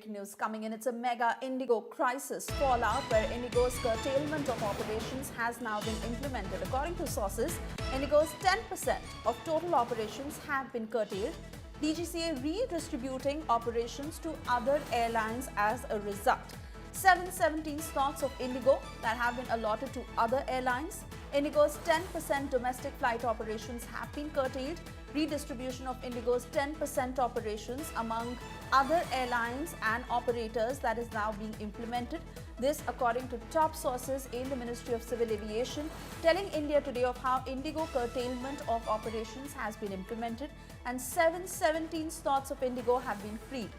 breaking news coming in. It's a mega IndiGo crisis fallout where IndiGo's curtailment of operations has now been implemented. According to sources, IndiGo's 10% of total operations have been curtailed. DGCA redistributing operations to other airlines as a result. 717 slots of IndiGo that have been allotted to other airlines. IndiGo's 10% domestic flight operations have been curtailed. Redistribution of IndiGo's 10% operations among other airlines and operators that is now being implemented. This according to top sources in the Ministry of Civil Aviation, telling India Today of how IndiGo curtailment of operations has been implemented and 717 slots of IndiGo have been freed.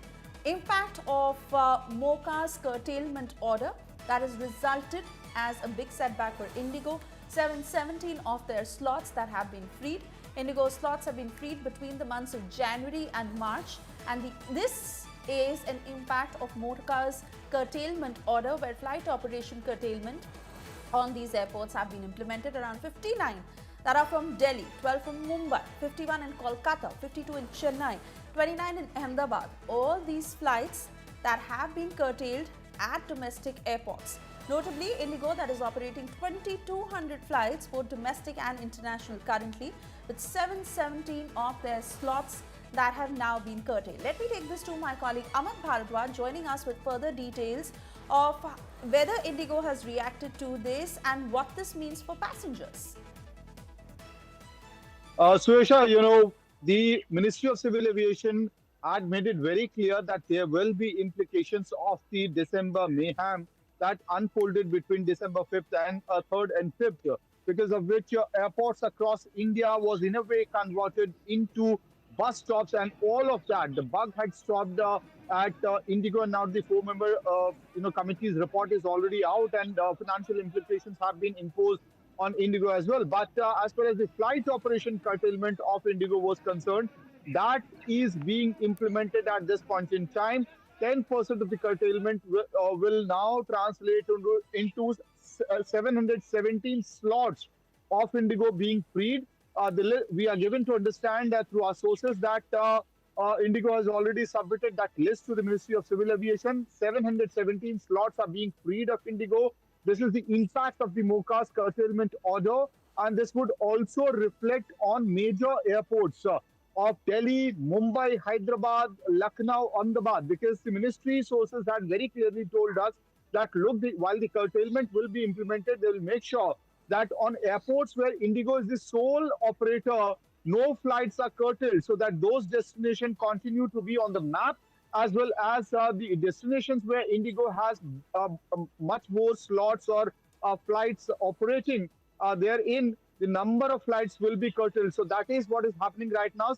Impact of MOCA's curtailment order that has resulted as a big setback for IndiGo. 717 of their slots that have been freed. IndiGo slots have been freed between the months of January and March, and this is an impact of MOCA's curtailment order where flight operation curtailment on these airports have been implemented. Around 59 that are from Delhi, 12 from Mumbai, 51 in Kolkata, 52 in Chennai, 29 in Ahmedabad. All these flights that have been curtailed at domestic airports. Notably, IndiGo that is operating 2,200 flights, both domestic and international currently, with 717 of their slots that have now been curtailed. Let me take this to my colleague Amit Bhardwaj, joining us with further details of whether IndiGo has reacted to this and what this means for passengers. Suresha, the Ministry of Civil Aviation had made it very clear that there will be implications of the December mayhem that unfolded between December 5th and 3rd and 5th, because of which airports across India was in a way converted into bus stops, and all of that. The bug had stopped at IndiGo, and now the four-member committee's report is already out, and financial implications have been imposed on IndiGo as well. But as far as the flight operation curtailment of IndiGo was concerned, that is being implemented at this point in time. 10% of the curtailment will now translate into 717 slots of IndiGo being freed. We are given to understand that through our sources that IndiGo has already submitted that list to the Ministry of Civil Aviation. 717 slots are being freed of IndiGo. This is the impact of the MOCA's curtailment order, and this would also reflect on major airports of Delhi, Mumbai, Hyderabad, Lucknow, Ahmedabad, because the ministry sources had very clearly told us that, look, while the curtailment will be implemented, they will make sure that on airports where IndiGo is the sole operator, no flights are curtailed, so that those destinations continue to be on the map, as well as the destinations where IndiGo has much more slots or flights operating therein. The number of flights will be curtailed. So that is what is happening right now.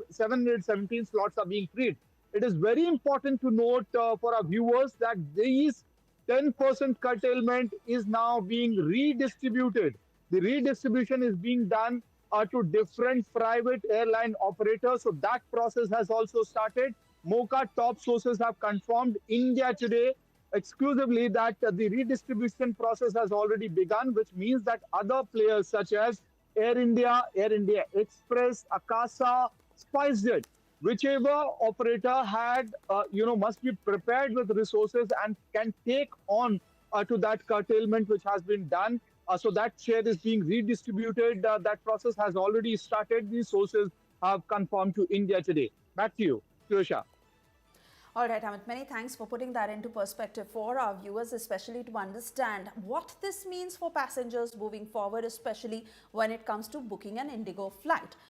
717 slots are being freed. It is very important to note for our viewers that these 10% curtailment is now being redistributed. The redistribution is being done to different private airline operators. So that process has also started. MOCA top sources have confirmed India Today exclusively that the redistribution process has already begun, which means that other players such as Air India Express, Akasa, SpiceJet, whichever operator had, must be prepared with resources and can take on to that curtailment which has been done. So that share is being redistributed. That process has already started. These sources have confirmed to India Today. Back to you, Suresha. All right, Amit, many thanks for putting that into perspective for our viewers, especially to understand what this means for passengers moving forward, especially when it comes to booking an IndiGo flight.